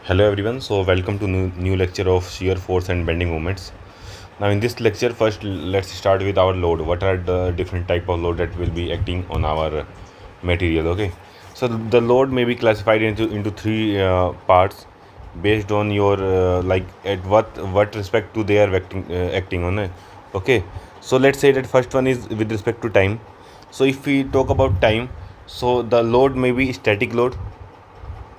Hello everyone, so welcome to new lecture of shear force and bending moments. Now in this lecture, first let's start with our load. What are the different type of load that will be acting on our material? Okay, so the load may be classified into three parts based on your like at what respect to they are acting on it. Okay, so let's say that first one is with respect to time. So if we talk about time, so the load may be static load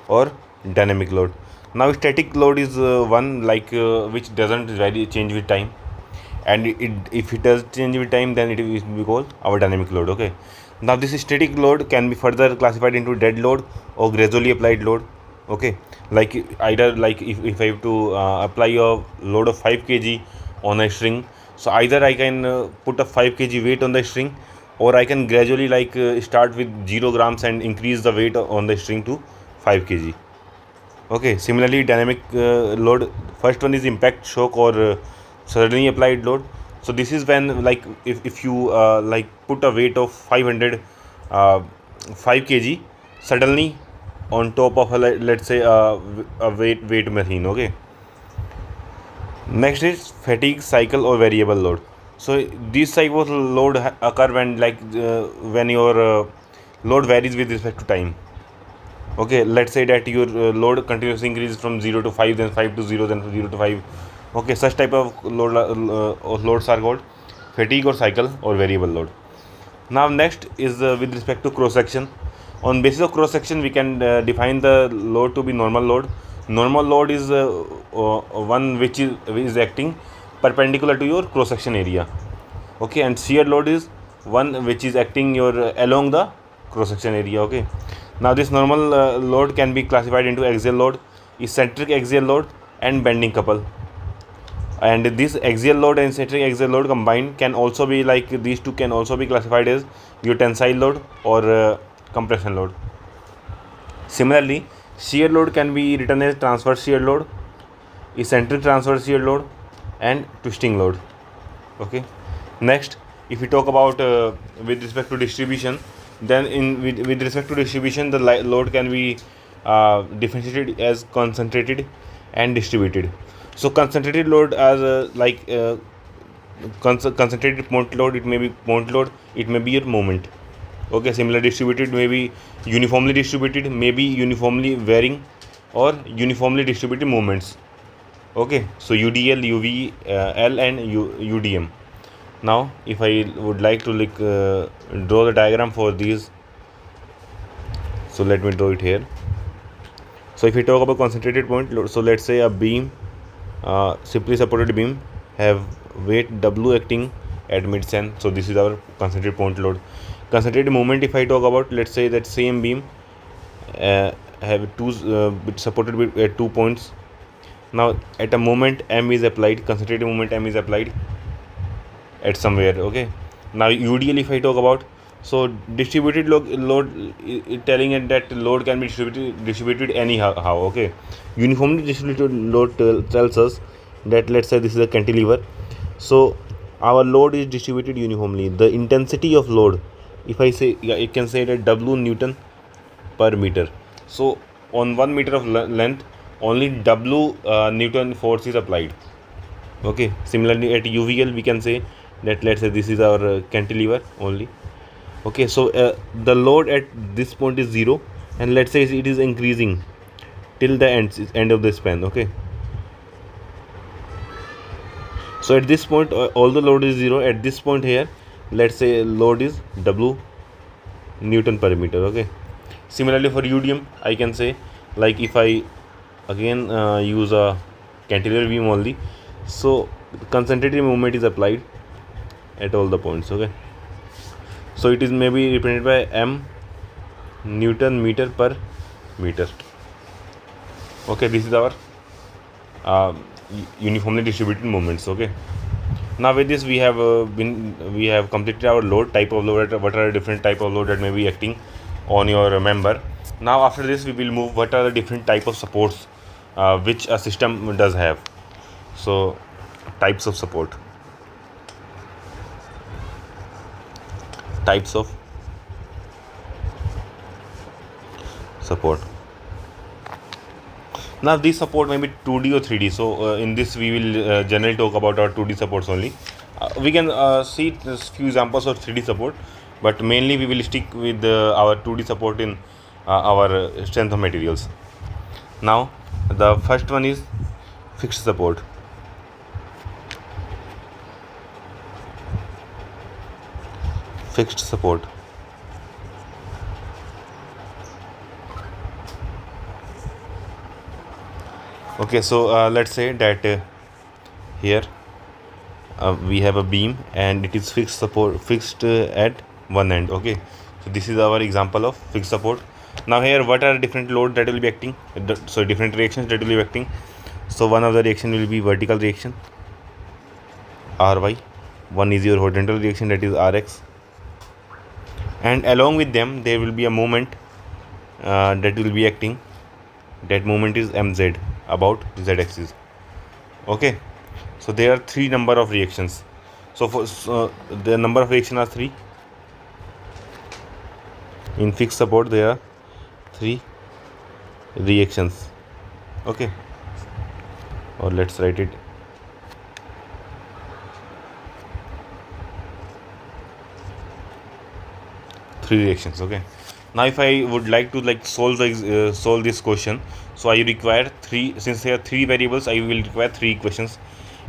or dynamic load. Now static load is one like which doesn't vary change with time, and if it does change with time, then it is we call our dynamic load. Okay, now this static load can be further classified into dead load or gradually applied load. Okay, like either like if I have to apply a load of 5 kg on a string, so either I can put a 5 kg weight on the string, or I can gradually like start with 0 grams and increase the weight on the string to 5 kg. Okay, similarly dynamic load, first one is impact shock or suddenly applied load. So this is when like if you like put a weight of 500 uh, 5 kg suddenly on top of a, let's say a weight machine. Okay, next is fatigue cycle or variable load. So this type of load occur when like when your load varies with respect to time. Okay, let's say that your load continuously increases from 0 to 5, then 5 to 0, then 0 to 5. Okay, such type of loads are called fatigue or cycle or variable load. Now next is with respect to cross section. On basis of cross section we can define the load to be normal load. Normal load is one which is acting perpendicular to your cross section area. Okay, and shear load is one which is acting your along the cross section area. Okay, now this normal load can be classified into axial load, eccentric axial load, and bending couple. And this axial load and eccentric axial load combined can also be like these two can also be classified as your tensile load or compression load. Similarly, shear load can be written as transverse shear load, eccentric transverse shear load, and twisting load. Okay, next if we talk about with respect to distribution, then with respect to distribution the load can be differentiated as concentrated and distributed. So concentrated load as concentrated point load, it may be point load, it may be your moment. Okay, similar distributed may be uniformly distributed, may be uniformly varying, or uniformly distributed moments. Okay, so UDL, UVL, and UDM. Now if I would like to like draw the diagram for these, so let me draw it here. So if we talk about concentrated point load, so let's say a beam, simply supported beam, have weight W acting at mid-span. So this is our concentrated point load. Concentrated moment, if I talk about, let's say that same beam have two supported with 2 points. Now at a moment M is applied, concentrated moment M is applied at somewhere. Okay, now UDL if I talk about, so distributed load telling it that load can be distributed anyhow. Okay, uniformly distributed load tells us that let's say this is a cantilever, so our load is distributed uniformly. The intensity of load, if I say, yeah, it can say that W Newton per meter. So on 1 meter of length only W Newton force is applied. Okay, similarly at UVL we can say that let's say this is our cantilever only. Okay, so the load at this point is 0, and let's say it is increasing till the end of the span. Okay, so at this point all the load is 0. At this point here, let's say load is W Newton per meter. Okay, similarly for UDM I can say, like if I again use a cantilever beam only, so concentrated moment is applied at all the points. Okay, so it is maybe represented by M Newton meter per meter. Okay, this is our uh, uniformly distributed moments. Okay, now with this we have completed our load type of load. What are the different type of load that may be acting on your member. Now after this we will move what are the different type of supports which a system does have. So types of support, types of support. Now this support may be 2D or 3D. So in this we will generally talk about our 2D supports only. We can see this few examples of 3D support, but mainly we will stick with our 2D support in our strength of materials. Now the first one is fixed support. Fixed support. Okay, so let's say that here we have a beam and it is fixed at one end. Okay, so this is our example of fixed support. Now here, what are different load that will be acting? So different reactions that will be acting. So one of the reaction will be vertical reaction, Ry. One is your horizontal reaction, that is Rx. And along with them there will be a moment that will be acting. That moment is Mz, about z axis. Okay, so there are three number of reactions. So for the number of reactions are three. In fixed support there are three reactions. Okay, or let's write it. Three reactions. Okay, now if I would like to solve this question, so I require three. Since there are three variables, I will require three equations,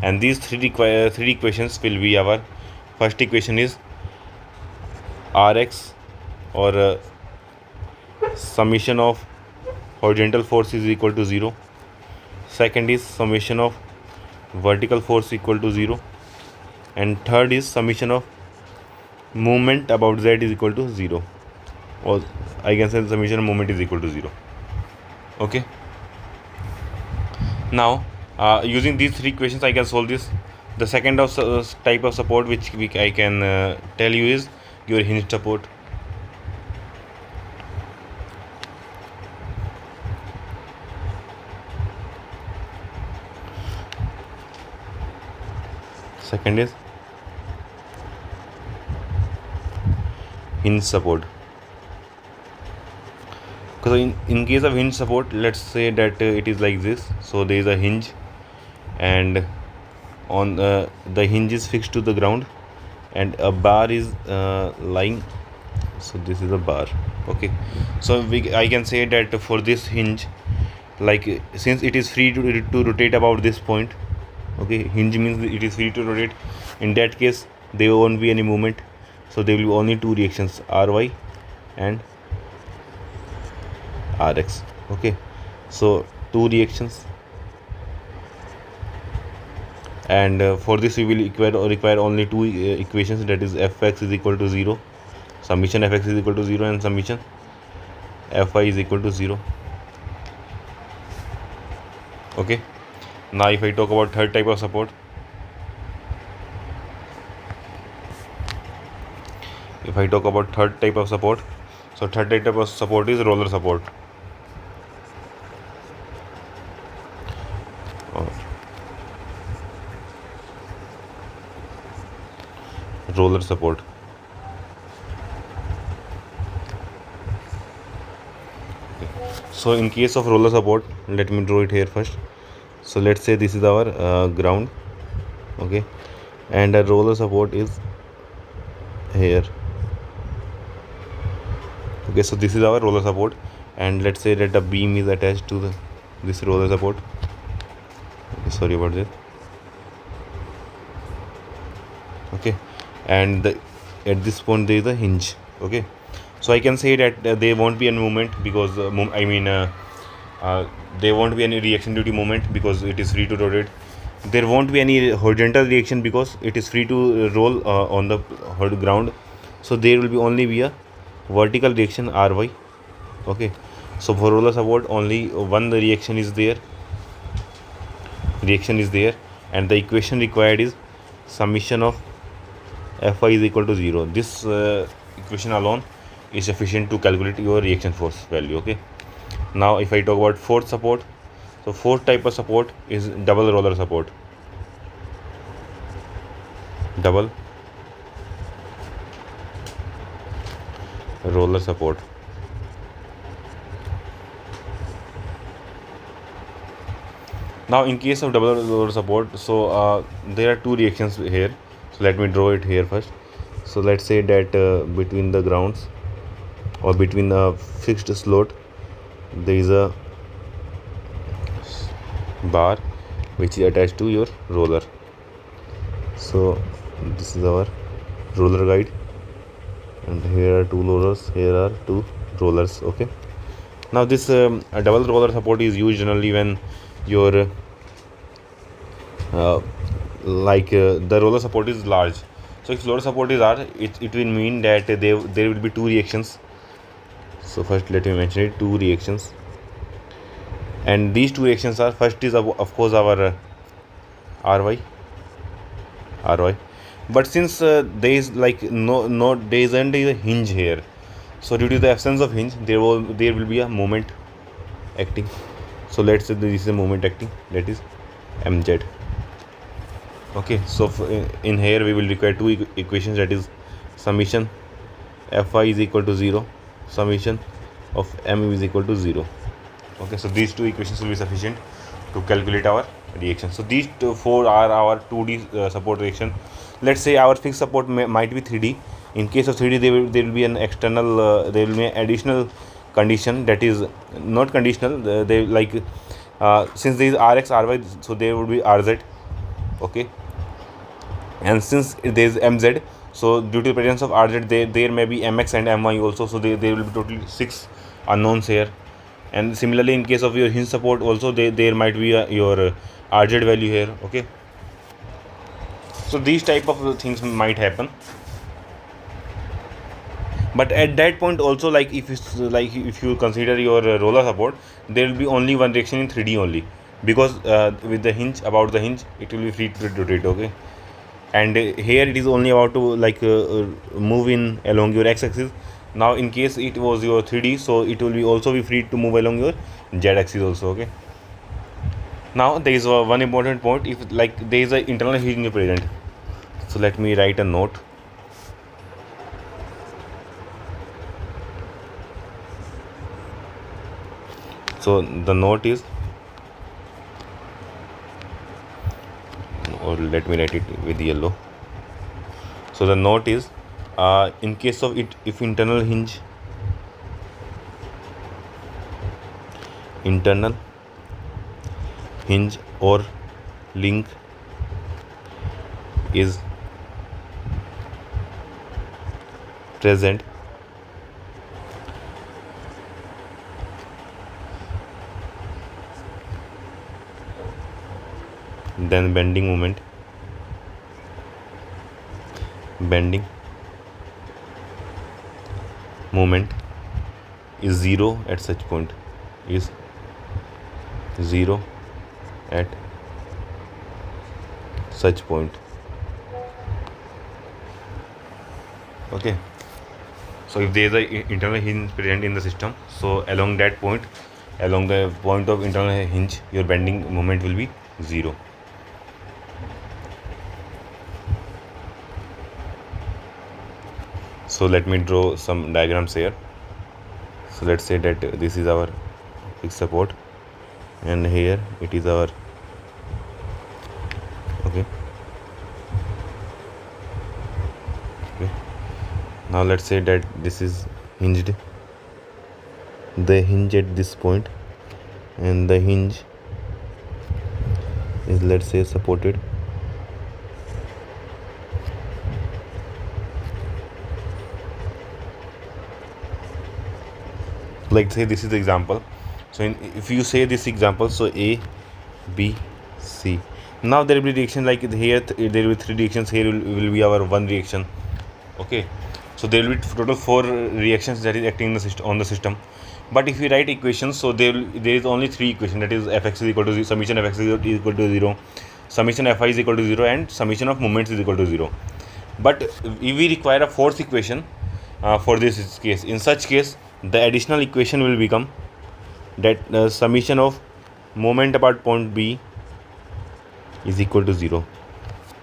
and these three equations will be our first equation is Rx, or summation of horizontal force is equal to 0. Second is summation of vertical force equal to 0, and third is summation of movement about z is equal to 0, or I can say the summation of moment is equal to 0. Okay, now using these three equations I can solve this. The second of type of support which I can tell you is your hinge support. Second is hinge support. Because in case of hinge support, let's say that it is like this. So there is a hinge, and on the hinge is fixed to the ground, and a bar is lying. So this is a bar. Okay, so I can say that for this hinge, like since it is free to rotate about this point. Okay, hinge means it is free to rotate. In that case there won't be any movement, so there will be only two reactions, Ry and Rx. Okay, so two reactions, and for this we will require only two equations, that is Fx is equal to 0, summation Fx is equal to 0, and summation Fy is equal to 0. Okay, now if I talk about third type of support, so third type of support is roller support. Roller support. So in case of roller support, let me draw it here first. So let's say this is our ground. Okay, and a roller support is here. Okay, so this is our roller support, and let's say that a beam is attached to this roller support. Okay, sorry about this. Okay, and at this point there is a hinge. Okay, so I can say that there won't be any movement, because there won't be any reaction due to moment because it is free to rotate. There won't be any horizontal reaction because it is free to roll on the ground. So there will be only a vertical reaction, Ry. Okay, so for roller support only one reaction is there, and the equation required is summation of Fy is equal to 0. This equation alone is sufficient to calculate your reaction force value. Okay, now if I talk about fourth support, so fourth type of support is double roller support. Double roller support. Now in case of double roller support, so there are two reactions here. So let me draw it here first. So let's say that between the grounds or between a fixed slot there is a bar which is attached to your roller. So this is our roller guide, and here are two rollers, here are two rollers. Okay, now this a double roller support is used generally when your the roller support is large. So if roller support is large, it will mean that there will be two reactions. So first let me mention it, two reactions, and these two reactions are, first is of course our ry, but since there is like no there isn't a hinge here, so due to the absence of hinge there will be a moment acting. So let's say this is a moment acting, that is mz. Okay, so in here we will require two equations, that is summation Fy is equal to 0, summation of M is equal to 0. Okay, so these two equations will be sufficient to calculate our reaction. So these four are our 2D support reaction. Let's say our fixed support might be 3D. In case of 3D, there will be an external, there will be an additional condition, that is not conditional. They like since there is Rx, Ry, so there would be Rz. Okay, and since there is Mz, so due to the presence of Rz, there may be Mx and My also. So there will be totally 6 unknowns here. And similarly, in case of your hinge support also, there might be your Rz value here. Okay, so these type of things might happen. But at that point also, like if you consider your roller support, there will be only one reaction in 3D only, because with the hinge, about the hinge, it will be free to rotate. Okay, and here it is only about to like move in along your x-axis. Now in case it was your 3D, so it will be also be free to move along your z-axis also. Okay, now there is one important point, if like there is an internal hinge present. So let me write a note. So the note is, or let me write it with yellow. So the note is, in case of it, if internal hinge or link is present, then bending moment is 0 at such point, is 0 at such point. Okay, so if there is a internal hinge present in the system, so along that point, along the point of internal hinge, your bending moment will be 0. So let me draw some diagrams here. So let's say that this is our fixed support, and here it is our, okay, now let's say that this is hinged, the hinge at this point, and the hinge is, let's say, supported. Like say this is the example. So if you say this example, so A, B, C. Now there will be reaction like here. There will be 3 reactions. Here will be our 1 reaction. Okay, so there will be total 4 reactions that is acting in the system, on the system. But if we write equations, so there is only 3 equations, that is Fx is equal to 0, summation of Fx is equal to 0, summation Fy is equal to 0, and summation of moments is equal to 0. But if we require a 4th equation for this case, in such case the additional equation will become that summation of moment about point B is equal to 0.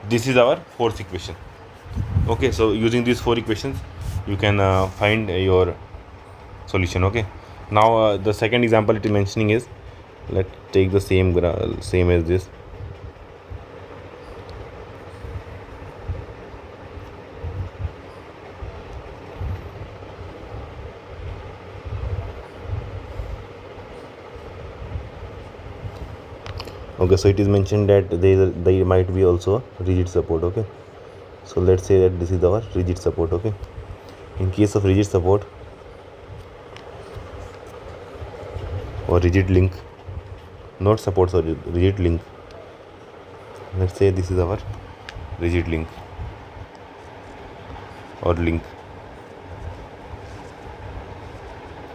This is our 4th equation. Okay, so using these 4 equations you can find your solution. Okay, now the second example it is mentioning is Let's take the same as this. Okay, so it is mentioned that there might be also rigid support. Okay, so let's say that this is our rigid support. Okay, in case of rigid support or rigid link, not support, sorry, rigid link, let's say this is our rigid link or link,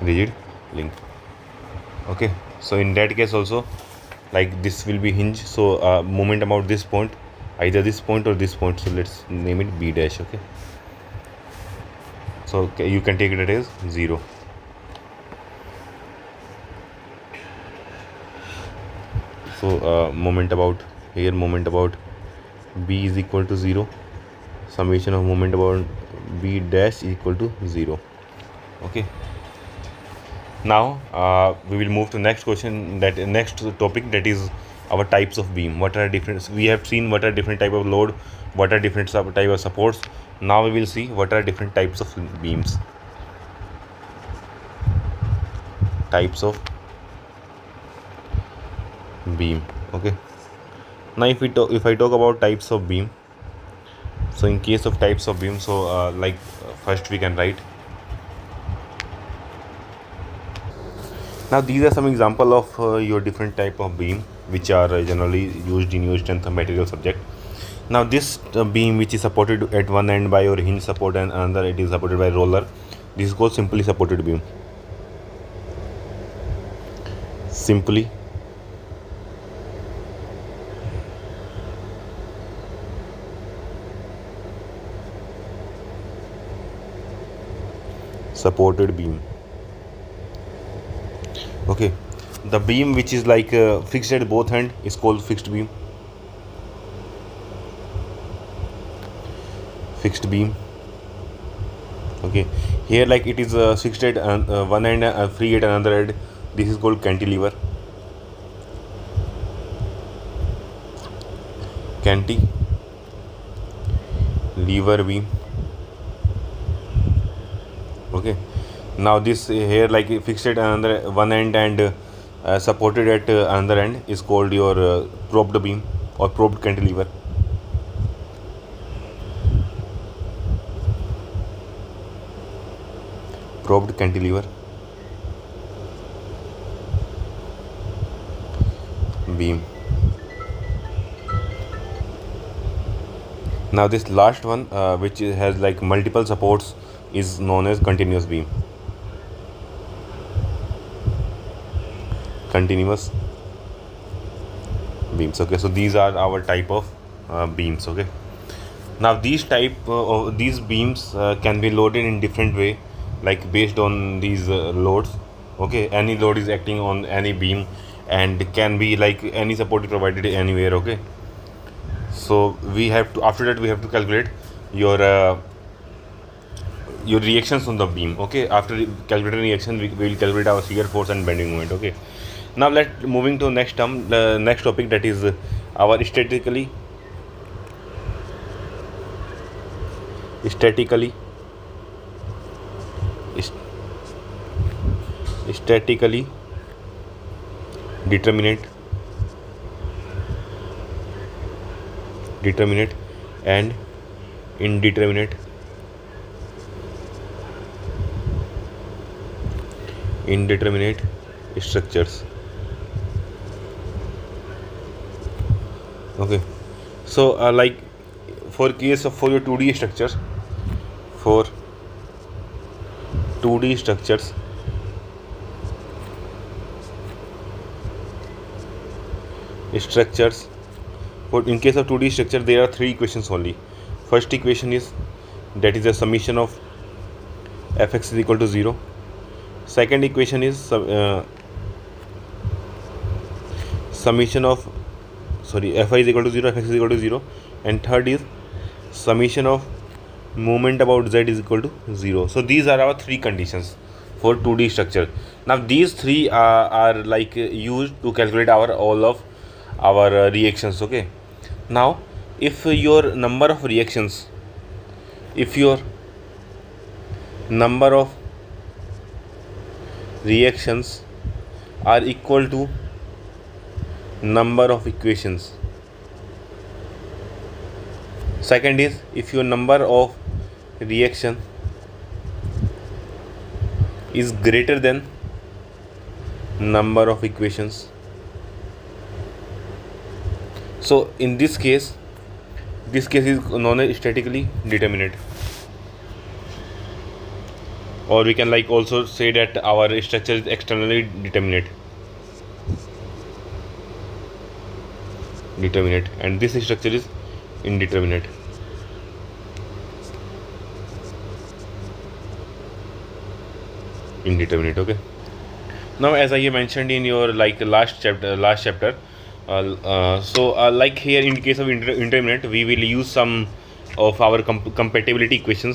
rigid link. Okay, so in that case also, like this will be hinge, so moment about this point, either this point or this point, so let's name it B dash. Okay, so you can take it as 0. So moment about here, moment about B is equal to 0, summation of moment about B dash is equal to 0. Okay, now we will move to next question, that next topic, that is our types of beam. What are different, we have seen what are different type of load, what are different type of supports. Now we will see what are different types of beams, types of beam. Okay, now if I talk about types of beam, so in case of types of beam, so first we can write. Now these are some example of your different type of beam which are generally used in your strength of material subject. Now this beam which is supported at one end by your hinge support and another it is supported by roller, this is called simply supported beam. Simply supported beam. Okay, the beam which is like fixed at both end is called fixed beam. Fixed beam. Okay, here like it is fixed at one end, free at another end, this is called cantilever. Cantilever beam. Okay, now this here like fixed at another one end and supported at another end is called your probed beam or probed cantilever. Probed cantilever beam. Now this last one which has like multiple supports is known as continuous beam. Continuous beams. Okay, so these are our type of beams. Okay, now these type of these beams can be loaded in different way, like based on these loads. Okay, any load is acting on any beam and can be like any support is provided anywhere. Okay, so we have to, after that we have to calculate your reactions on the beam. Okay, after calculating reaction we will calculate our shear force and bending moment. Okay, now let's moving to next term, the next topic, that is our statically determinate and indeterminate structures. Okay, so like for case of for your 2D structures, for 2D structures, for in case of 2D structure there are three equations only. First equation is, that is the summation of fx is equal to 0. Second equation is summation of fy is equal to 0, fx is equal to 0, and third is summation of moment about z is equal to 0. So these are our three conditions for 2D structure. Now these three are like used to calculate all of our reactions. Okay, now if your number of reactions, if your number of reactions are equal to number of equations. Second is, if your number of reaction is greater than number of equations. So in this case is known as statically determinate, or we can like also say that our structure is externally determinate, and this structure is indeterminate. Okay, now as I mentioned in your like last chapter, like here in case of indeterminate, we will use some of our compatibility equation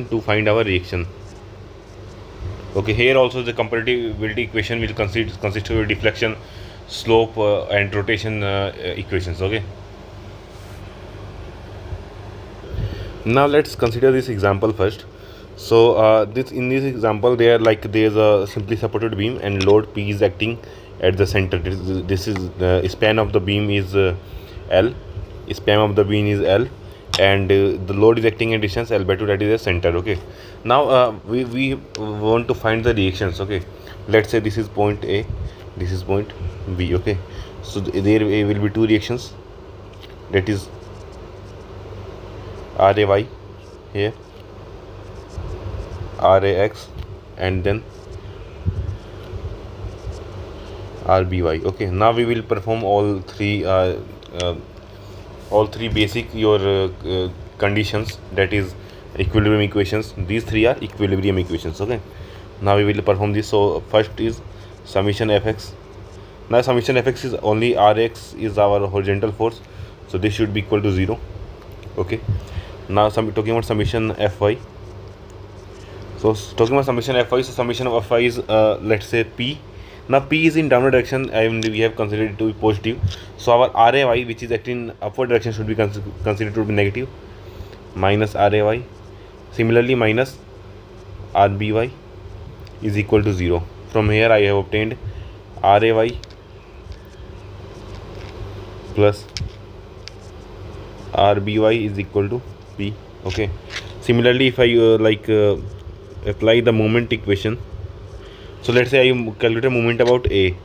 to find our reaction. Okay, here also the compatibility equation will consist of deflection, slope, and rotation equations. Okay, now let's consider this example first. So in this example, there is a simply supported beam and load P is acting at the center. This is the span of the beam is L. Span of the beam is L, and the load is acting at distance L/2, that is the center. Okay, now we want to find the reactions. Okay, let's say this is point A, this is point B. Okay, so there will be two reactions, that is RAY here, RAX, and then RBY. Okay, now we will perform all three basic conditions, that is equilibrium equations. These three are equilibrium equations. Okay, now we will perform this. So first is summation Fx. Now summation Fx is only Rx is our horizontal force, so this should be equal to 0. Okay, now talking about summation Fy. So talking about summation Fy, so summation of Fy is let's say P. Now P is in downward direction and we have considered it to be positive, so our RAY, which is acting in upward direction, should be considered to be negative, minus RAY. Similarly, minus RBY is equal to 0. From here I have obtained RAY plus RBY is equal to P. Okay, similarly, if I apply the moment equation, so let's say I calculate a moment about A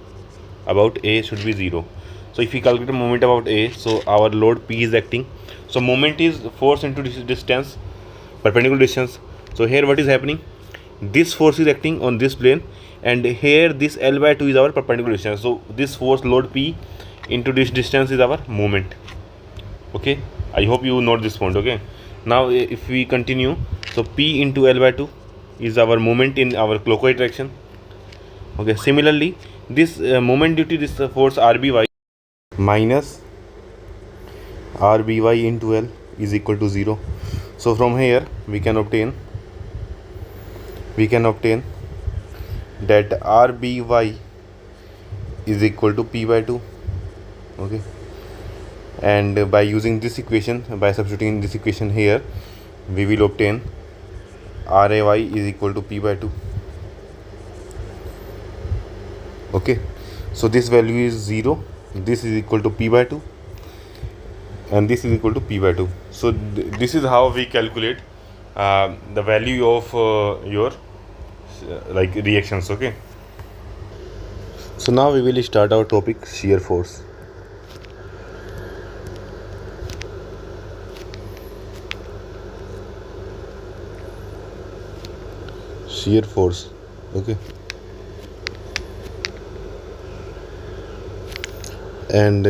should be 0. So if we calculate a moment about A, so our load P is acting, so moment is force into distance, perpendicular distance. So here what is happening, this force is acting on this plane, and here this L/2 is our perpendicular distance. So this force, load P into this distance, is our moment. Okay, I hope you note this point. Okay, now if we continue, so P into L/2 is our moment in our clockwise direction. Okay, similarly, this moment due to this force RBY minus RBY into L is equal to 0. So from here we can obtain that RBY is equal to P/2. Okay, and by using this equation, by substituting this equation here, we will obtain RAY is equal to P/2. Okay, so this value is 0, this is equal to P/2, and this is equal to P/2. So this is how we calculate the value of your like reactions. Okay, so now we will start our topic, shear force. Shear force. Okay, and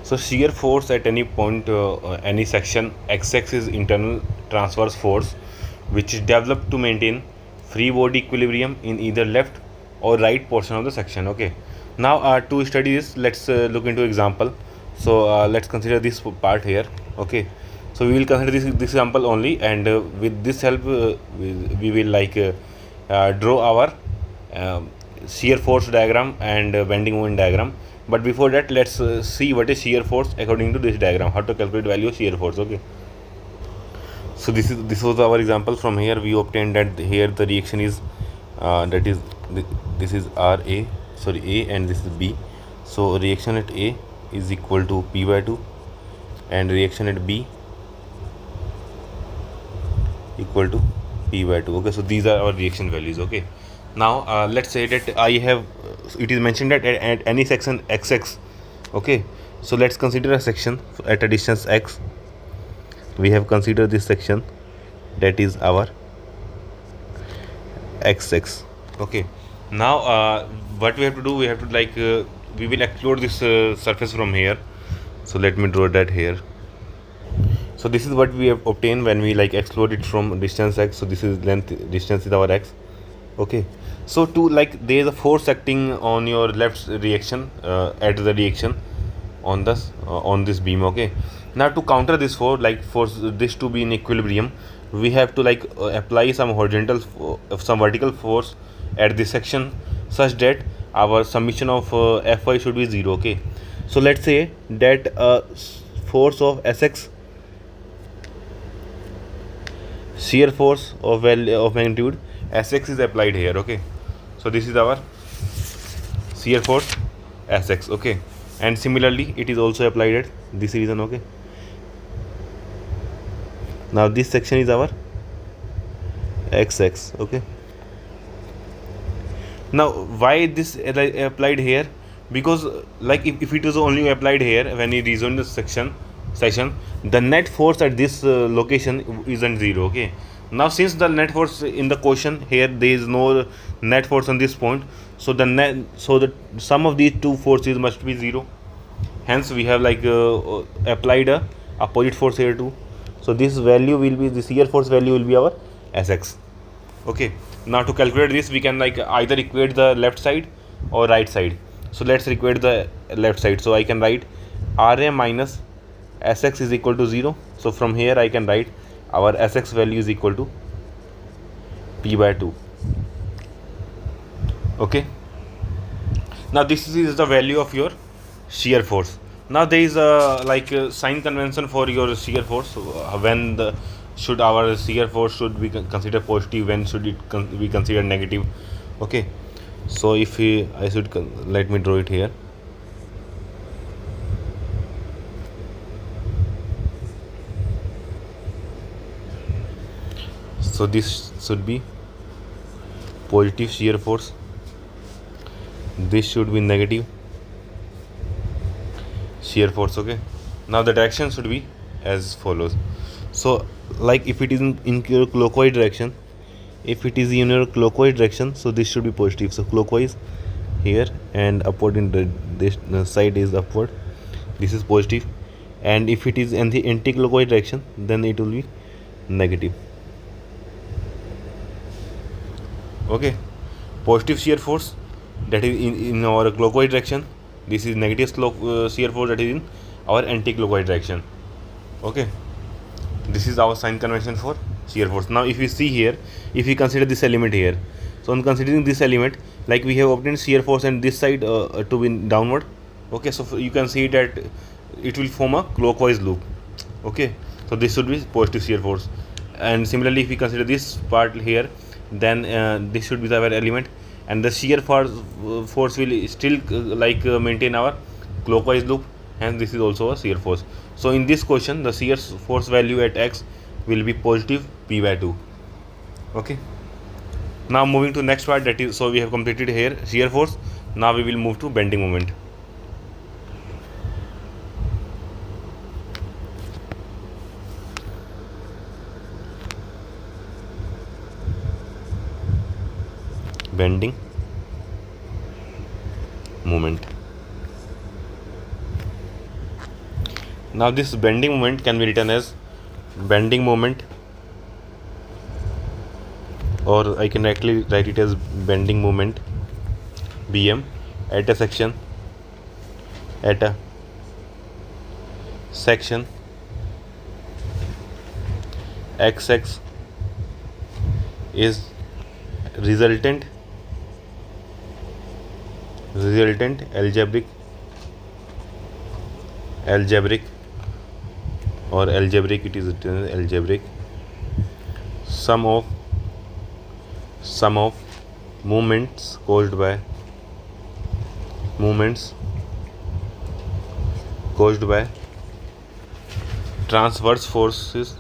so shear force at any point, any section, Xx is internal transverse force, which is developed to maintain free body equilibrium in either left or right portion of the section. Okay, now to study this, let's look into example. So let's consider this part here. Okay, So we will consider this example only, and with this help we will like draw our shear force diagram and bending moment diagram. But before that, let's see what is shear force according to this diagram, how to calculate value of shear force. Okay, so this was our example. From here we obtained that here the reaction is this is A, and this is B. So reaction at A is equal to P by 2 and reaction at B equal to P by 2. Okay, so these are our reaction values. Okay, now let's say that I have, it is mentioned that at any section XX. Okay, so let's consider a section at a distance x. We have considered this section, that is our XX. Okay, now what we have to do, we have to like we will explode this surface from here. So let me draw that here. So this is what we have obtained when we like explode it from distance x. So this is length, distance is our x. Okay, so to like there is a force acting on your left reaction at the reaction on this beam. Okay, now to counter this force, like force this to be in equilibrium, we have to like apply some some vertical force at this section such that our summation of Fy should be 0. Okay, so let's say that force of Sx, shear force of magnitude Sx is applied here. Okay, so this is our shear force Sx. Okay, and similarly it is also applied at this region. Okay, now this section is our Xx. Okay, now why this applied here? Because like if it was only applied here when you resolve the section, the net force at this location isn't 0. Okay, now since the net force in the question here, there is no net force on this point, so the sum of these two forces must be 0. Hence we have like applied a opposite force here too. So this value will be, this shear force value will be our Sx. Okay, now to calculate this, we can like either equate the left side or right side. So let's equate the left side. So I can write Ra minus Sx is equal to 0. So from here I can write our Sx value is equal to P by 2. Okay, now this is the value of your shear force. Now there is a like a sign convention for your shear force. When should our shear force should be considered positive, when should it be considered negative? Okay, so if I should let me draw it here. So this should be positive shear force, this should be negative shear force. Okay, now the direction should be as follows. So like if it is in your clockwise direction, so this should be positive. So clockwise here and upward in this side is upward, this is positive. And if it is in the anti-clockwise direction, then it will be negative. Okay, positive shear force, that is in our clockwise direction. This is negative shear force, that is in our anti-clockwise direction. Okay, this is our sign convention for shear force. Now if you see here, if we consider this element here, so on considering this element, like we have obtained shear force and this side to be downward. Okay, so you can see that it will form a clockwise loop. Okay, so this should be positive shear force. And similarly if we consider this part here, then this should be our element, and the shear force will still maintain our clockwise loop, and this is also a shear force. So in this question, the shear force value at x will be positive P by 2. Okay, now moving to next part, that is, so we have completed here shear force. Now we will move to bending moment. Bending moment. Now this bending moment can be written as bending moment, or I can actually write it as bending moment BM at a section xx is resultant algebraic or algebraic, it is written as algebraic sum of moments caused by transverse forces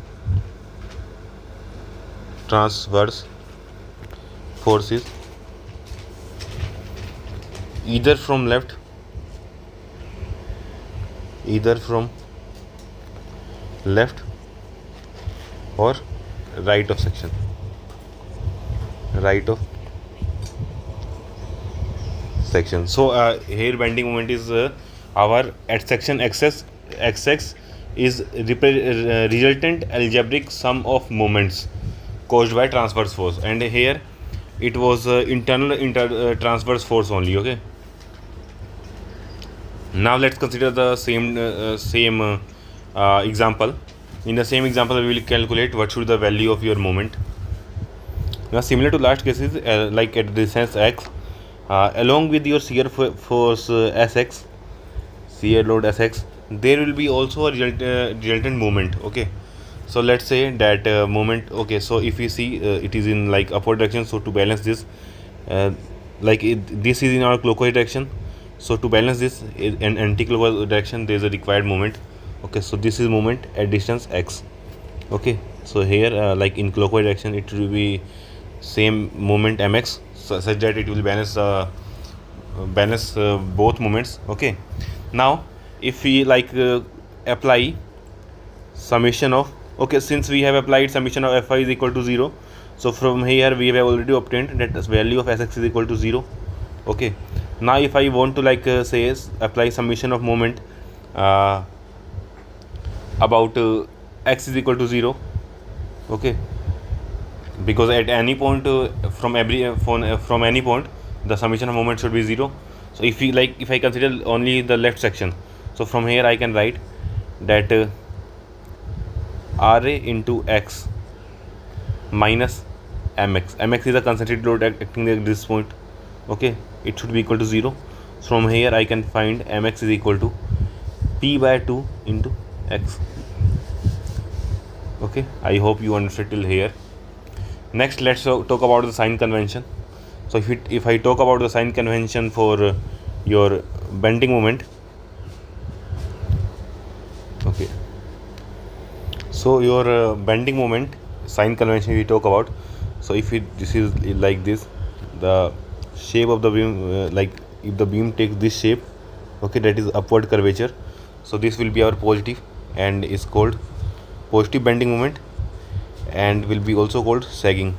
either from left or right of section. So here bending moment is our at section xx is resultant algebraic sum of moments caused by transverse force, and here it was internal transverse force only. Okay, now let's consider the same example. In the same example, we will calculate what should the value of your moment. Now similar to last cases, like at distance x, along with your shear force Sx, shear load Sx, there will be also a resultant moment. Okay, so let's say that moment. Okay, so if you see it is in like upward direction, so to balance this, this is in our clockwise direction, so to balance this in anti-clockwise direction, there is a required moment. Okay, so this is moment at distance x. Okay, so here like in clockwise direction, it will be same moment mx, such that it will balance both moments. Okay, now if we like apply summation of, okay, since we have applied summation of Fy is equal to 0, so from here we have already obtained that value of Sx is equal to 0. Okay, now if I want to like say apply summation of moment about x is equal to 0. Okay, because at any point from any point the summation of moment should be 0. So if I consider only the left section, so from here I can write that Ra into x minus mx is a concentrated load acting at this point. Okay, it should be equal to 0. From here I can find mx is equal to p by 2 into x. Okay, I hope you understood till here. Next, let's talk about the sign convention. So if I talk about the sign convention for your bending moment. Okay, so your bending moment sign convention we talk about. So if this is like this, the shape of the beam, like if the beam takes this shape, okay, that is upward curvature, so this will be our positive and is called positive bending moment, and will be also called sagging.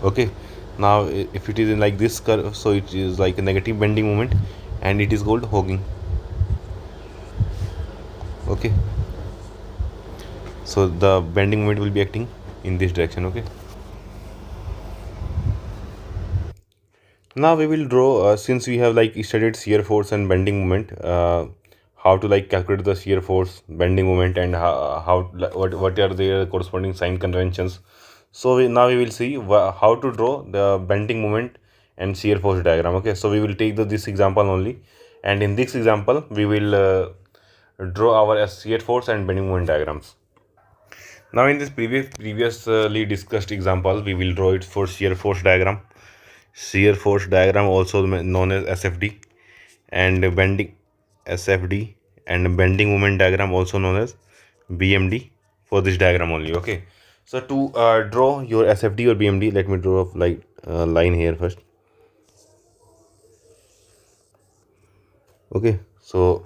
Okay, now if it is in like this curve, so it is like a negative bending moment and it is called hogging. Okay, so the bending moment will be acting in this direction. Okay, now we will draw since we have like studied shear force and bending moment, how to like calculate the shear force, bending moment, and what are their corresponding sign conventions. So now we will see how to draw the bending moment and shear force diagram. Okay, so we will take this example only, and in this example we will draw our shear force and bending moment diagrams. Now in this previously discussed example, we will draw it for shear force diagram. Shear force diagram also known as SFD, and bending SFD, and bending moment diagram also known as BMD for this diagram only. Okay, so to draw your SFD or BMD, let me draw a line here first. Okay, so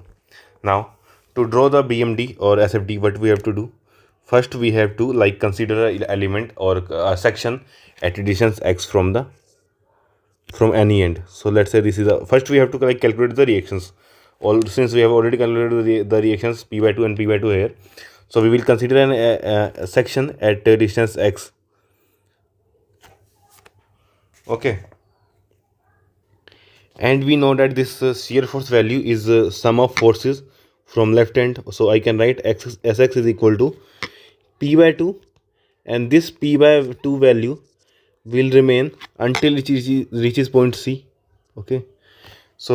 now to draw the BMD or SFD, what we have to do? First we have to like consider an element or a section at distance x from any end. So let's say this is first we have to like calculate the reactions. Since we have already calculated the reactions p by 2 and p by 2 here, so we will consider a section at distance x. Okay, and we know that this shear force value is sum of forces from left hand. So I can write Sx is equal to P by 2, and this P by 2 value will remain until it reaches point C. Okay, so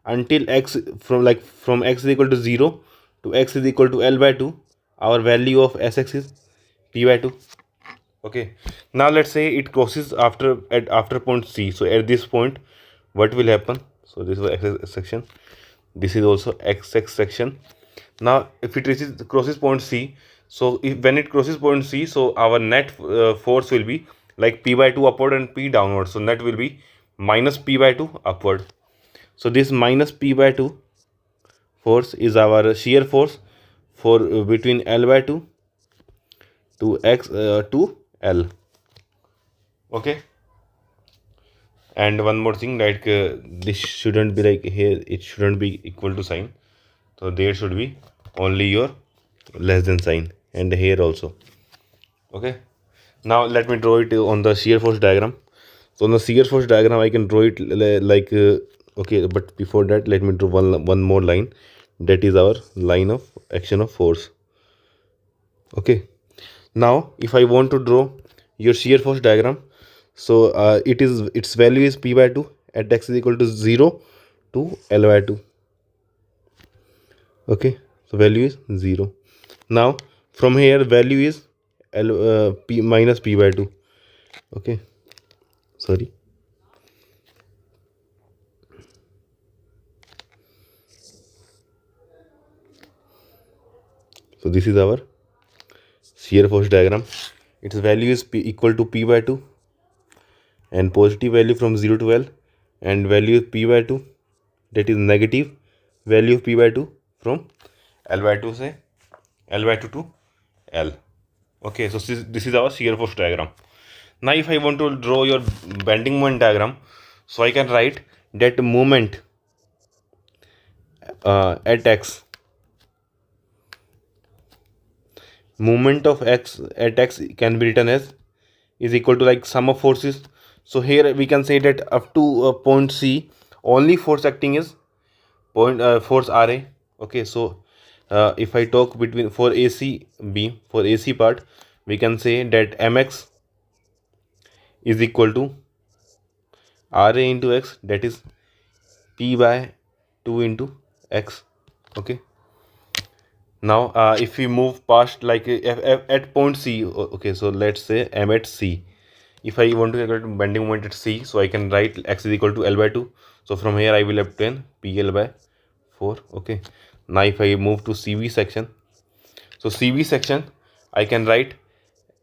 until x from x is equal to 0 to x is equal to L by 2, our value of Sx is P by 2. Okay, now let's say it crosses after point C. So at this point, what will happen? So this is x section, this is also x section. Now if it crosses point C, so when it crosses point C, so our net force will be like P by 2 upward and P downward. So net will be minus P by 2 upward. So this minus P by 2 force is our shear force for between L by 2 to x to L. Okay, and one more thing, like this shouldn't be like here, it shouldn't be equal to sign, so there should be only your less than sign, and here also. Okay, now let me draw it on the shear force diagram. So on the shear force diagram I can draw it like okay, but before that let me draw one more line, that is our line of action of force. Okay, now if I want to draw your shear force diagram, so its value is P by 2 at x is equal to 0 to L by 2. Okay, so value is 0. Now from here value is P minus P by 2. Okay, sorry. So this is our shear force diagram. Its value is equal to P by 2, and positive value from 0 to L, and value is P by 2, that is negative value of P by 2 from L by 2 say L by 2 to L. Okay, so this is our shear force diagram. Now if I want to draw your bending moment diagram, so I can write that moment at x, moment of x at x can be written as is equal to like sum of forces. So here we can say that up to point C, only force acting is force Ra. Okay, so if I talk between for AC part, we can say that mx is equal to Ra into x, that is P by 2 into x. Okay, now if we move past like at point C, okay, so let's say I'm at C. If I want to calculate bending moment at C, so I can write x is equal to L by 2. So from here I will obtain PL by 4. Okay, now if I move to CV section, so CV section I can write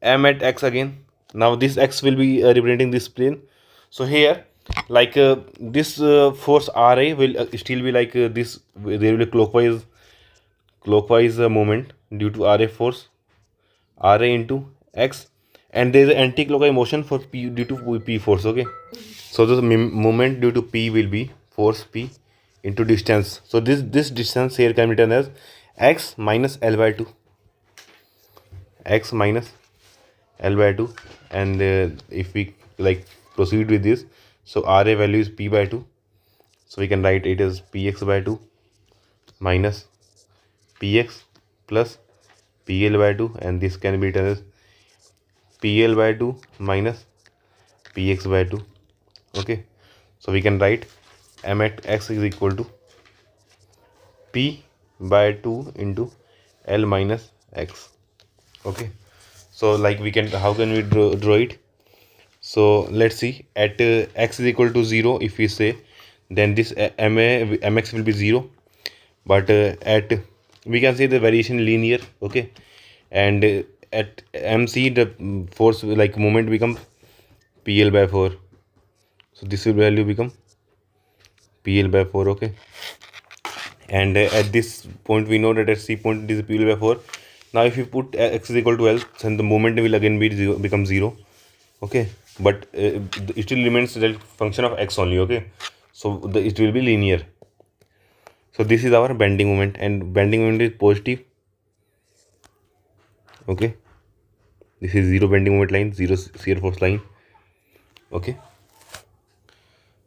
M at x again. Now this x will be representing this plane. So here like this force Ra will still be like this, there will be clockwise moment due to Ra force, Ra into x, and there is an anti-clockwise motion for P due to P force. Okay, so the moment due to P will be force P into distance. So this distance here can be written as x minus L by 2, x minus L by 2, and if we like proceed with this, so Ra value is P by 2, so we can write it as Px by 2 minus Px plus PL by 2, and this can be written as PL by 2 minus Px by 2. Okay, so we can write M at x is equal to P by 2 into L minus x. Okay, so like we can, how can we draw it? So let's see, at x is equal to 0, if we say, then this mx will be 0, but at we can say the variation linear. Okay, and at mc the force like moment become PL by 4, so this will value become PL by 4. Okay, and at this point we know that at C point it is PL by 4. Now if you put x is equal to L, then the moment will again be become 0. Okay, but it still remains the function of x only. Okay, so it will be linear. So this is our bending moment, and bending moment is positive. Okay, this is 0 bending moment line, 0 shear force line. Okay,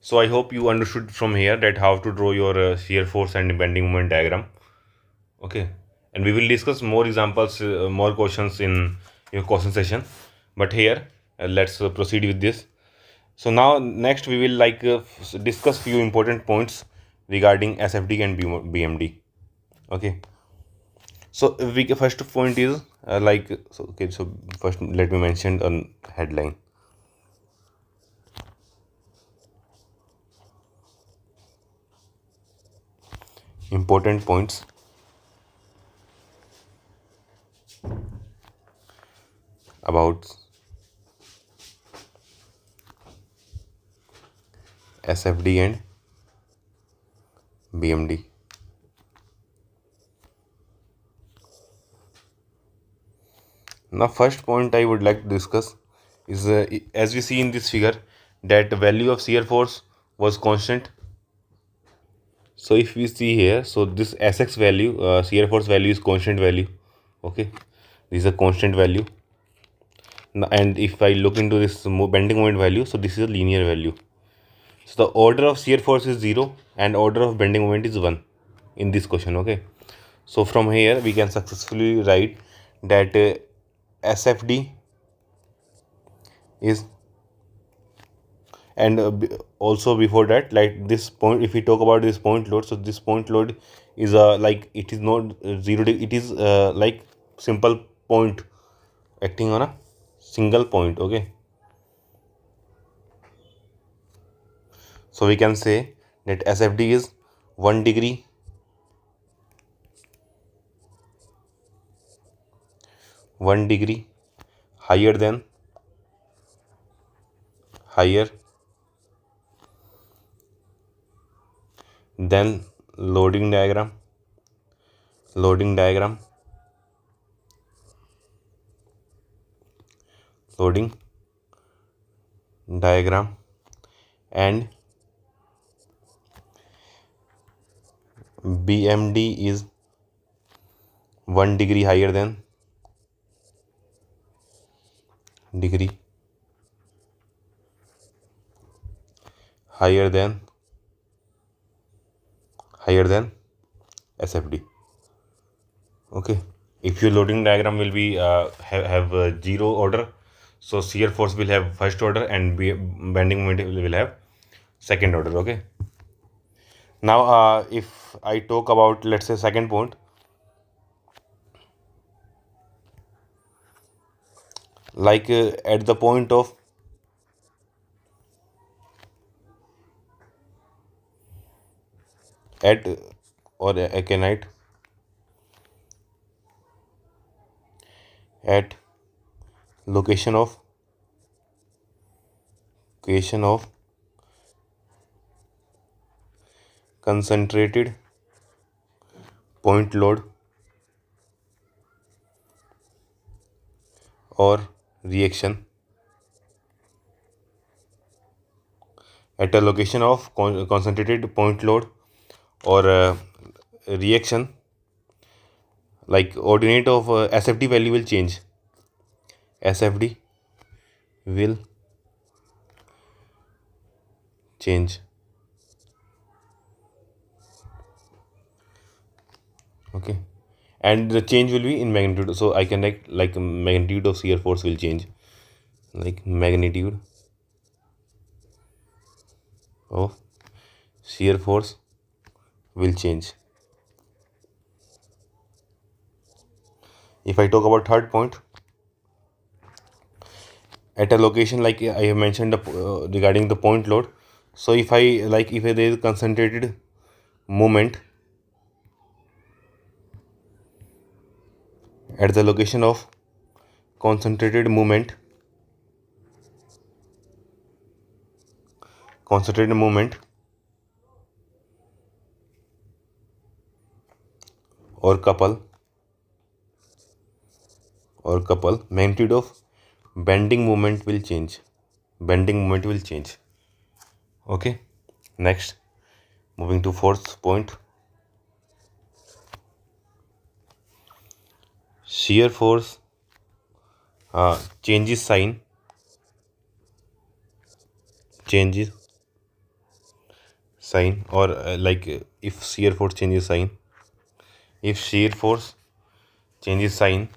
So I hope you understood from here that how to draw your shear force and bending moment diagram. Okay, and we will discuss more examples, more questions in your question session. But here, let's proceed with this. So now next we will discuss few important points regarding SFD and BMD. Okay, so we first point is so first let me mention a headline. Important points about SFD and BMD. Now first point I would like to discuss is as we see in this figure that the value of shear force was constant. So if we see here, so this Sx value, shear force value is constant value. Okay, this is a constant value. And if I look into this bending moment value, so this is a linear value. So the order of shear force is 0 and order of bending moment is 1 in this question. Okay, so from here we can successfully write that SFD is, and also before that, like this point, if we talk about this point load, so this point load is like it is not 0 it is like simple point acting on a single point. Okay, so we can say that SFD is 1 degree higher than higher than loading diagram loading diagram loading diagram and BMD is 1 degree higher than degree higher than SFD. Okay, if your loading diagram will be have zero order, so shear force will have first order and bending moment will have second order. Okay, now if I talk about, let's say, second point, like at the point of at or I can write at location of concentrated point load or reaction, at a location of concentrated point load or reaction, like ordinate of SFD value will change. SFD will change. Okay, and the change will be in magnitude. So I can write like magnitude of shear force will change, like magnitude of shear force will change. If I talk about third point, at a location like I have mentioned regarding the point load. So if there is concentrated movement at the location of concentrated movement or couple magnitude of bending moment will change. Okay, next, moving to fourth point, shear force changes sign, or if shear force changes sign, if shear force changes sign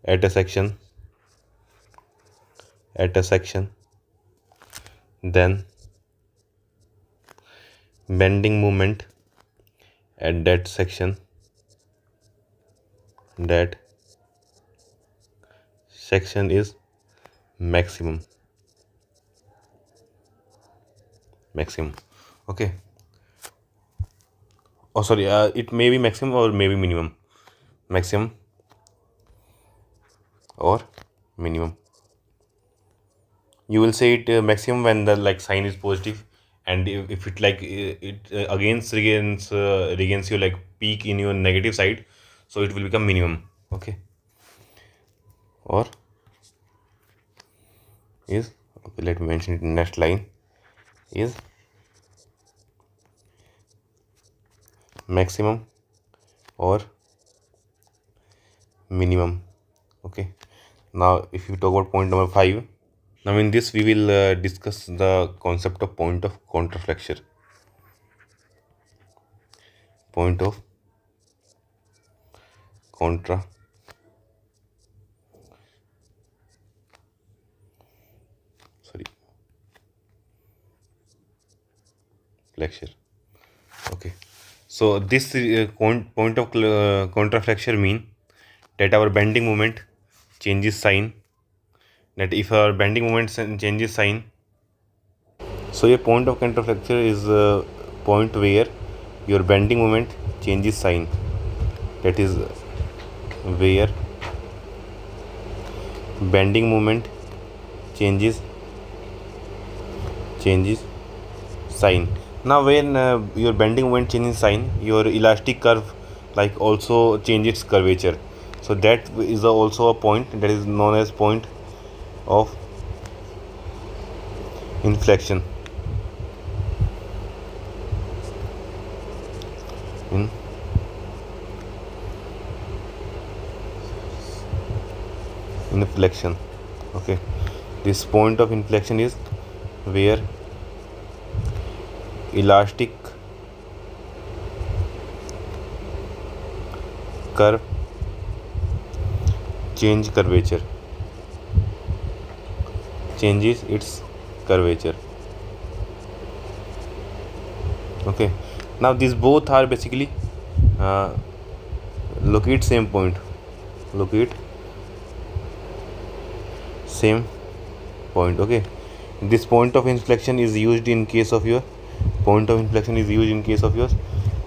at a section, then bending moment at that section is maximum. Okay. Oh, sorry, it may be maximum or maybe minimum. Maximum or minimum. You will say it maximum when the sign is positive, and if it regains your peak in your negative side, so it will become minimum. Okay. Or is, okay, let me mention it in next line, is maximum or minimum. Okay. Now if you talk about point number 5, now in this we will discuss the concept of point of contraflexure. Point of contra sorry flexure. Okay. So this point of contraflexure mean that our bending moment changes sign. That if our bending moment changes sign, so a point of contraflexure is a point where your bending moment changes sign. That is where bending moment changes sign. Now when your bending moment changes sign, your elastic curve also changes its curvature. So that is also a point that is known as point of inflection. Inflection. Okay. This point of inflection is where elastic curve changes its curvature. Okay. Now these both are basically locate same point. Okay. This point of inflection is used in case of yours,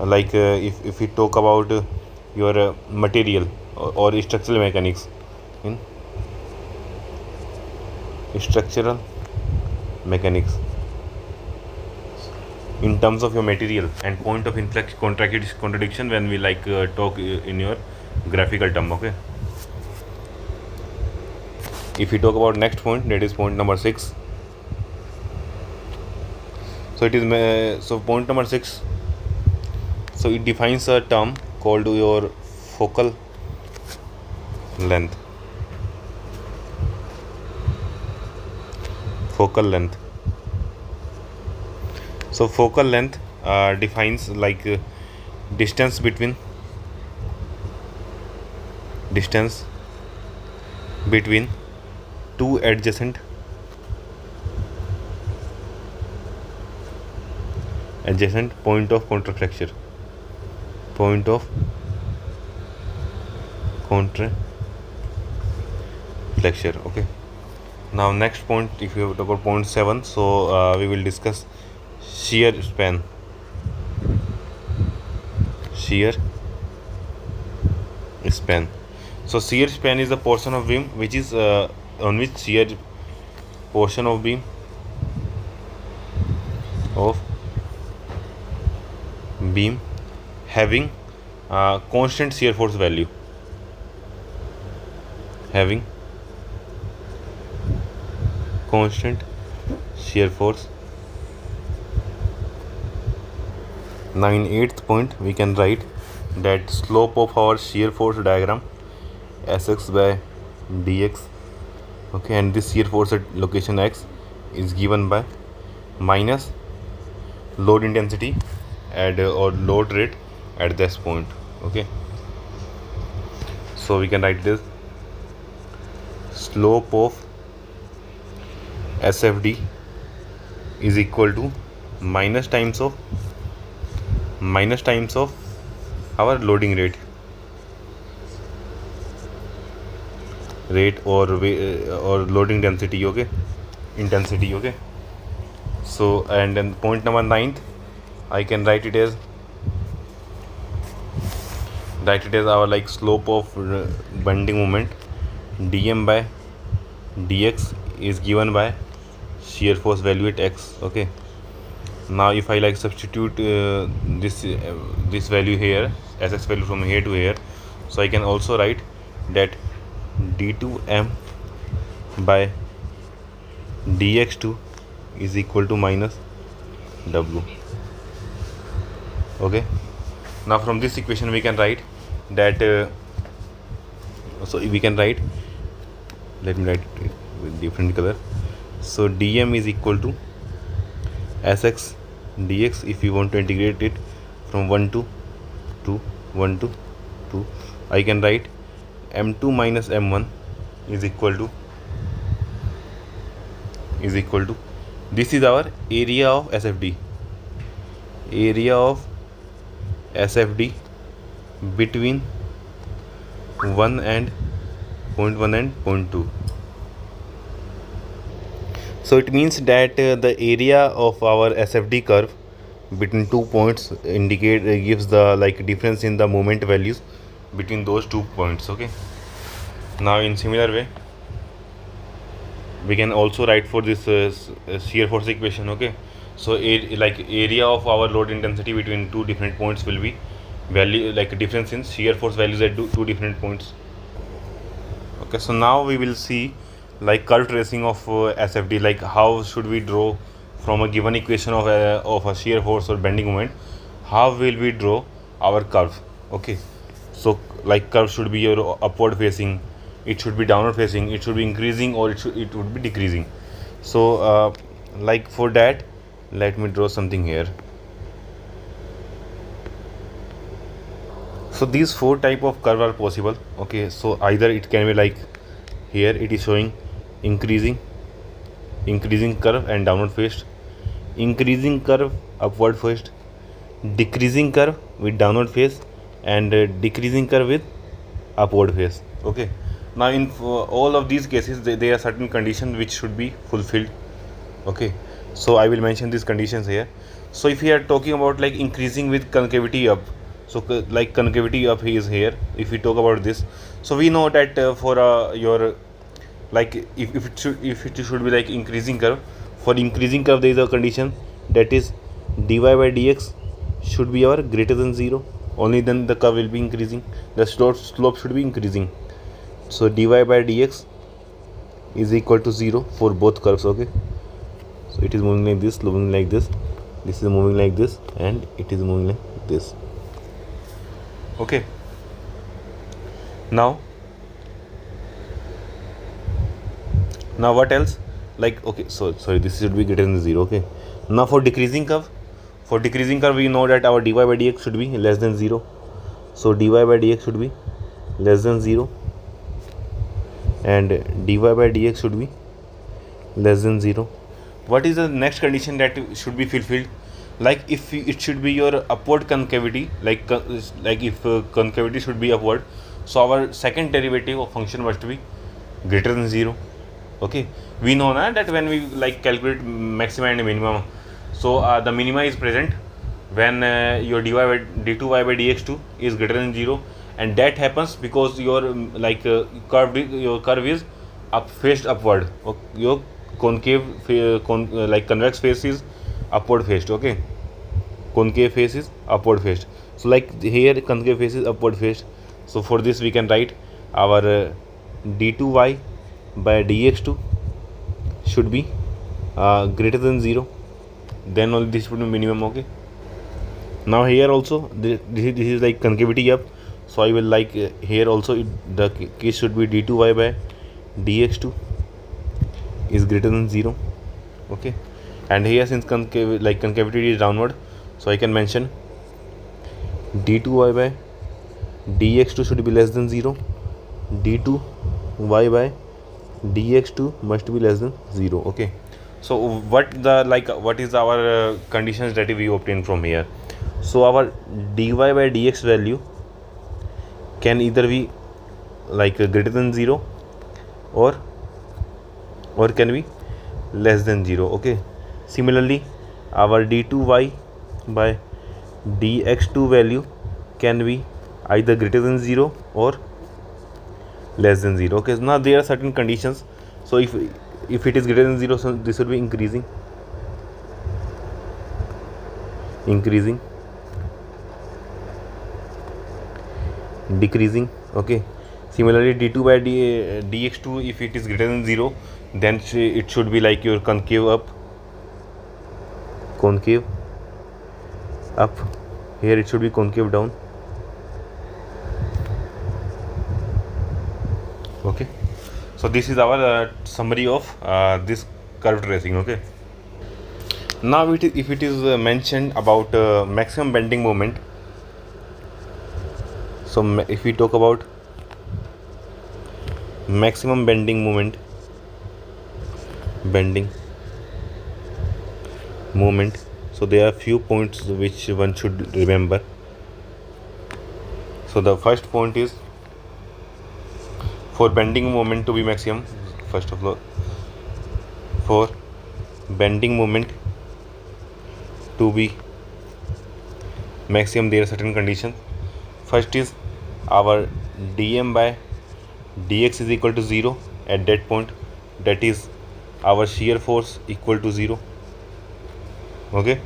if we talk about your material or structural mechanics. In structural mechanics, in terms of your material, and point of inflection contradiction when we talk in your graphical term. Okay. If we talk about next point, that is point number 6. So it is point number 6. So it defines a term called your focal length. So focal length defines distance between two adjacent point of contraflexure. Okay. Now next point, if you talk about point 7, so we will discuss shear span. So shear span is a portion of beam which is on which shear portion of beam having constant shear force value. Now in 8th point we can write that slope of our shear force diagram Sx by dx. Okay, and this shear force at location x is given by minus load intensity or load rate at this point. Okay, so we can write this slope of SFD is equal to minus times of our loading rate or loading density. Okay, intensity. Okay, so and then point number 9th, I can write it as our like slope of bending moment dm by dx is given by shear force value at x. Okay, now if I like substitute this value here, Sx value from here to here, so I can also write that d2m by dx2 is equal to minus w. Okay, now from this equation we can write that so we can write, let me write it with different color. So dm is equal to sx dx if you want to integrate it from 1 to 2, 1 to 2, I can write m2 minus m1 is equal to this is our area of SFD, between 1 and 0.1 and 0.2. So it means that the area of our SFD curve between 2 points gives the like difference in the moment values between those 2 points. Okay, now in similar way we can also write for this shear force equation. Okay, so like area of our load intensity between 2 different points will be value like difference in shear force values at 2 different points. Okay, so now we will see like curve tracing of SFD, like how should we draw from a given equation of a shear force or bending moment, how will we draw our curve. Okay, so like curve should be your upward facing, it should be downward facing, it should be increasing, or it would be decreasing. So like for that, let me draw something here. So these 4 type of curve are possible. Okay, so either it can be like here it is showing increasing curve and downward faced, increasing curve upward faced, decreasing curve with downward face, and decreasing curve with upward face. Okay, now in all of these cases there are certain conditions which should be fulfilled. Okay, so I will mention these conditions here. So if we are talking about like increasing with concavity up, so like concavity up is here. If we talk about this, so we know that for your like if it should be like increasing curve, for increasing curve there is a condition, that is dy by dx should be our greater than 0, only then the curve will be increasing, the slope should be increasing. So dy by dx is equal to 0 for both curves. Okay, so it is moving like this, moving like this, this is moving like this, and it is moving like this. Okay, now what else, like okay, so sorry, this should be greater than 0. Okay, now for decreasing curve, we know that our dy by dx should be less than 0. So dy by dx should be less than 0 and dy by dx should be less than 0. What is the next condition that should be fulfilled? Like if it should be your upward concavity, like if concavity should be upward, so our second derivative of function must be greater than 0. Okay, we know now that when we like calculate maxima and minimum, so the minima is present when your d2y by dx2 is greater than 0, and that happens because your like curve is faced upward. Okay, your concave like convex face is upward faced. Okay, concave face is upward faced, so like here concave face is upward faced. So for this we can write our d2y by dx2 should be greater than 0, then only this would be minimum. Okay, now here also this is like concavity up, so I will like here also the case should be d2y by dx2 is greater than 0. Okay, and here since concavity is downward, so I can mention d2y by dx2 should be less than 0, d2y by dx2 must be less than 0. Okay, so what is our conditions that we obtain from here? So our dy by dx value can either be greater than 0 or can be less than 0. Okay, similarly our d2y by dx2 value can be either greater than 0 or less than 0. Okay, so now there are certain conditions. So if it is greater than 0, so this will be increasing, decreasing. Okay, similarly d2 by dx2, if it is greater than 0, then it should be like your concave up, here it should be concave down. Okay, so this is our summary of this curve tracing. Okay, now if it is mentioned about maximum bending moment, so if we talk about maximum bending moment, so there are few points which one should remember. So the first point is, for bending moment to be maximum, first of all, for bending moment to be maximum, there are certain conditions. First is our dm by dx is equal to 0 at that point, that is our shear force equal to 0. Okay,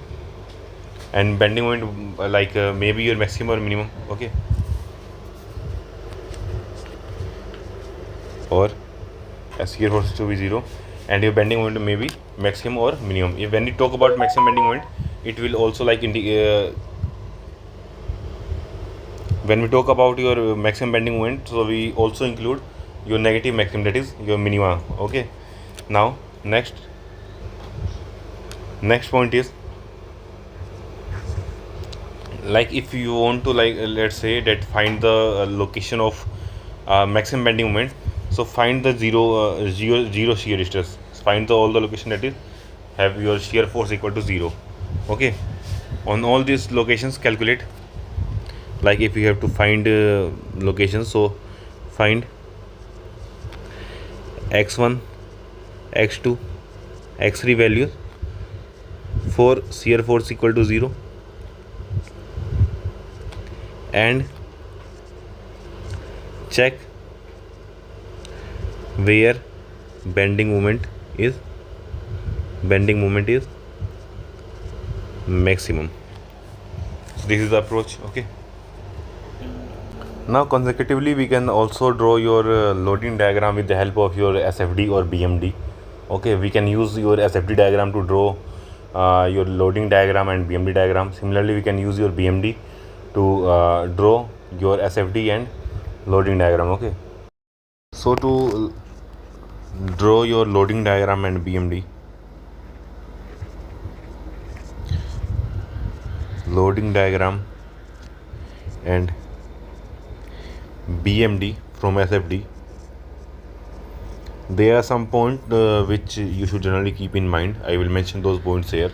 and bending moment maybe your maximum or minimum. Okay, or a shear force to be 0 and your bending moment may be maximum or minimum. If when you talk about maximum bending moment, it will also when we talk about your maximum bending moment, so we also include your negative maximum, that is your minima. Okay, now next point is, if you want to let's say that find the location of maximum bending moment, so find the zero shear stress, find all the location that is have your shear force equal to 0. Okay, on all these locations calculate, if you have to find locations, so find x1, x2, x3 values for shear force equal to 0 and check where bending moment is maximum. So this is the approach. Okay, now consecutively we can also draw your loading diagram with the help of your SFD or BMD. Okay, we can use your SFD diagram to draw your loading diagram and BMD diagram. Similarly, we can use your BMD to draw your SFD and loading diagram. Okay, so to draw your loading diagram and BMD, loading diagram and BMD from SFD, there are some points which you should generally keep in mind. I will mention those points here.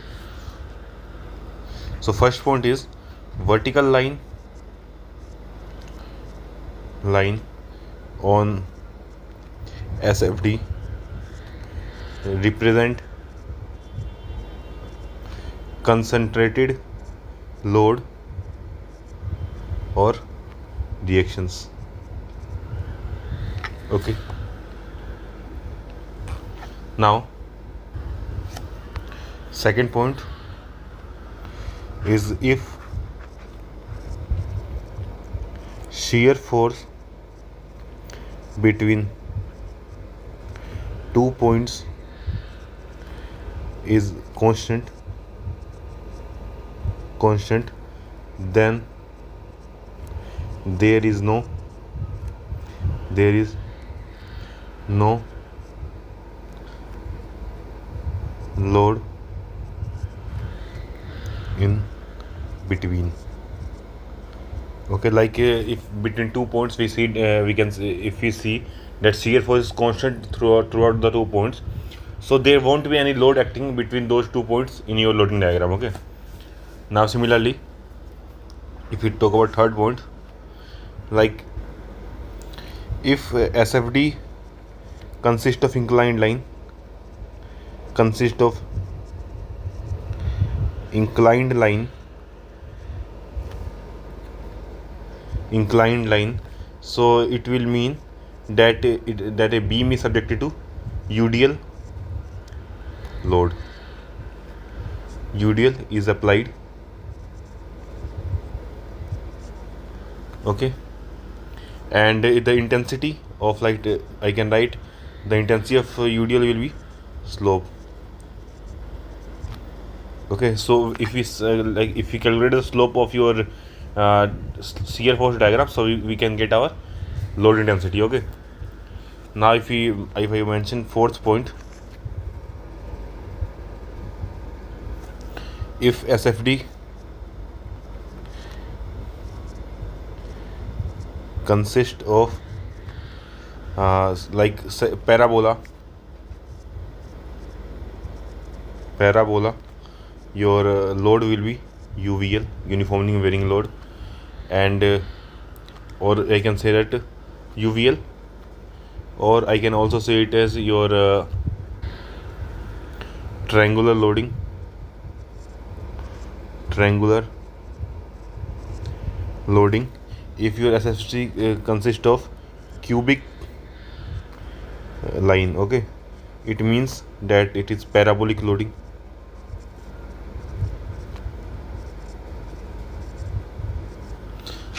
So first point is vertical line on SFD represent concentrated load or reactions. Okay, now second point is, if shear force between 2 points is constant, then there is no load in between. Okay, like if between 2 points we see we can see, if we see that shear force is constant throughout the 2 points, so there won't be any load acting between those 2 points in your loading diagram. Okay, now similarly if we talk about third point, like if SFD consists of inclined line, inclined line so it will mean that that a beam is subjected to UDL load. UDL is applied. Okay, and the intensity of, like I can write the intensity of UDL will be slope. Okay, so if we like if we calculate the slope of your shear force diagram, so we can get our load intensity. Okay, now if I mention fourth point, if SFD consists of like say parabola, your load will be UVL, uniformly varying load, and or I can say that UVL, or I can also say it as your triangular loading, if your SFD consists of cubic line. Okay, it means that it is parabolic loading.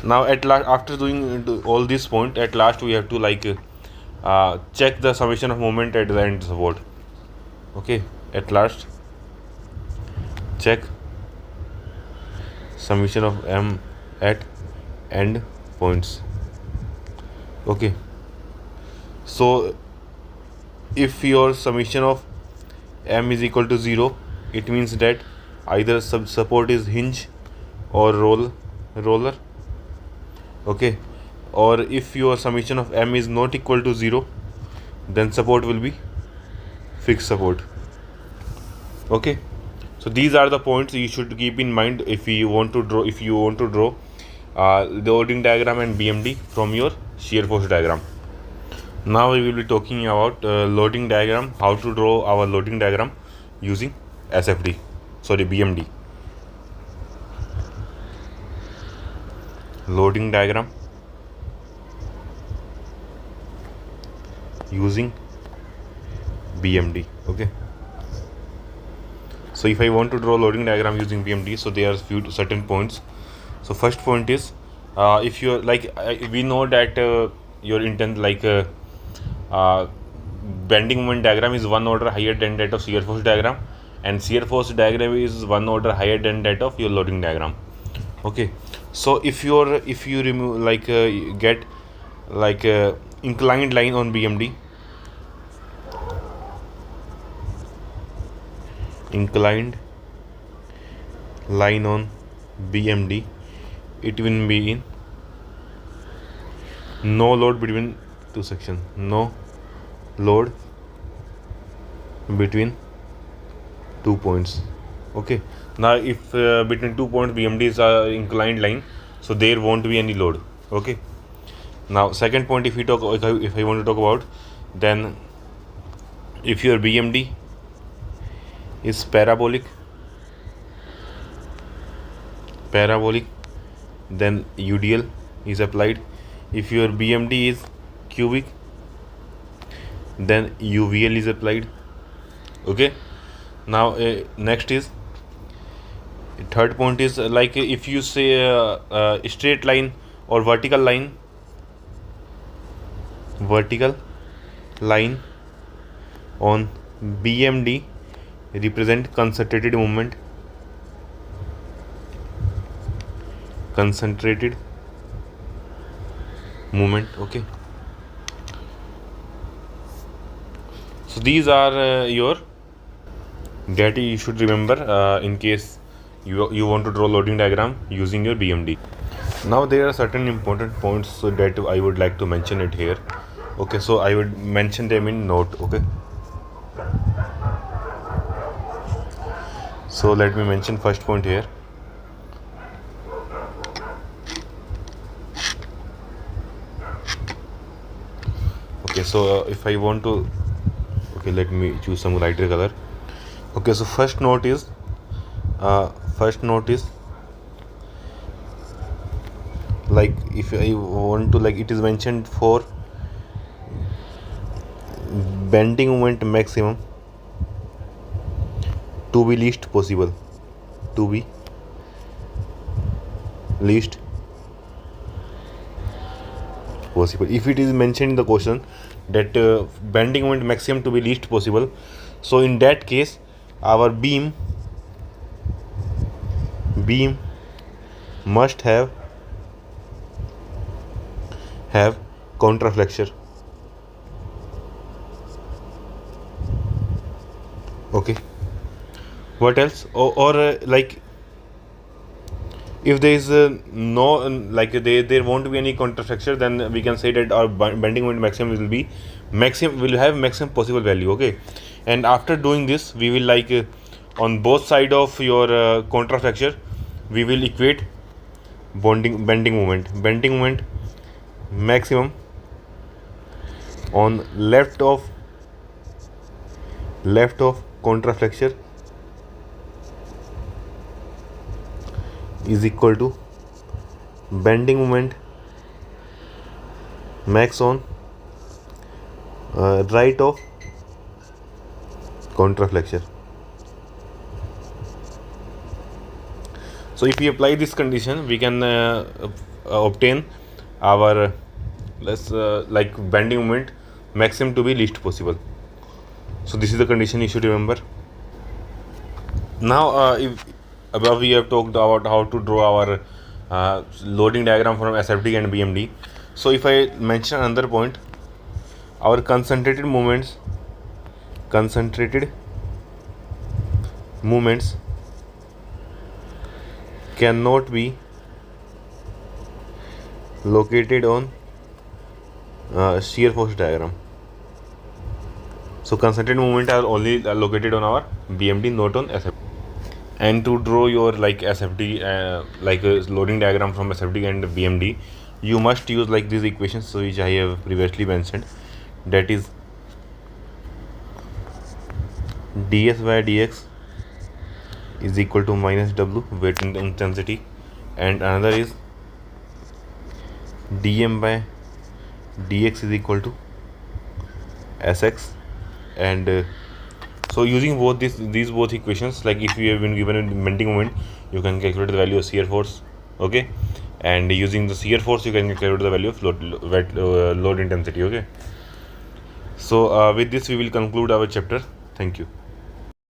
Now at last, after doing all this point, at last we have to like check the summation of moment at the end support. Okay, at last check summation of M at end points. Okay, so if your summation of M is equal to 0, it means that either support is hinge or roller. Okay, or if your summation of M is not equal to 0, then support will be fixed support. Okay, so these are the points you should keep in mind if you want to draw the loading diagram and BMD from your shear force diagram. Now we will be talking about loading diagram, how to draw our loading diagram using BMD. Loading diagram using BMD. Okay, so if I want to draw loading diagram using BMD, so there are few certain points. So first point is if you're like we know that your intent bending moment diagram is one order higher than that of shear force diagram, and shear force diagram is one order higher than that of your loading diagram. Okay, so if you remove get inclined line on BMD, it will be in no load between two sections, no load between 2 points. Okay, now if between 2 points BMD is inclined line, so there won't be any load. Okay, now second point, if I want to talk about, then if your BMD is parabolic, then UDL is applied. If your BMD is cubic, then UVL is applied. Okay, now next is third point is like if you say straight line or vertical line on BMD represent concentrated movement. Okay, so these are your that you should remember in case you want to draw loading diagram using your BMD. Now there are certain important points so that I would like to mention it here. Okay, so I would mention them in note. Okay, so let me mention first point here. Okay, so if I want to, okay, let me choose some lighter color. Okay, so first note is like if I want to, like, it is mentioned for bending moment maximum to be least possible, to be least possible. If it is mentioned in the question that bending moment maximum to be least possible, so in that case our beam must have contraflexure. Okay, what else? Or like if there is no like there won't be any contraflexure, then we can say that our bending moment maximum will have maximum possible value. Okay, and after doing this we will like on both side of your contraflexure we will equate bending moment maximum on left of contraflexure is equal to bending moment max on right of contraflexure. So if we apply this condition, we can obtain our like bending moment maximum to be least possible. So this is the condition you should remember. Now if above we have talked about how to draw our loading diagram from SFD and BMD. So if I mention another point, our concentrated movements cannot be located on shear force diagram. So concentrated movement are only located on our BMD, not on SFD. And to draw your like SFD like a loading diagram from SFD and BMD, you must use like these equations, so which I have previously mentioned, that is ds by dx is equal to minus w, weight and intensity, and another is dm by dx is equal to sx. And so using both these both equations, like if you have been given a bending moment, you can calculate the value of shear force. Okay, and using the shear force you can calculate the value of load intensity. Okay, so with this we will conclude our chapter. Thank you.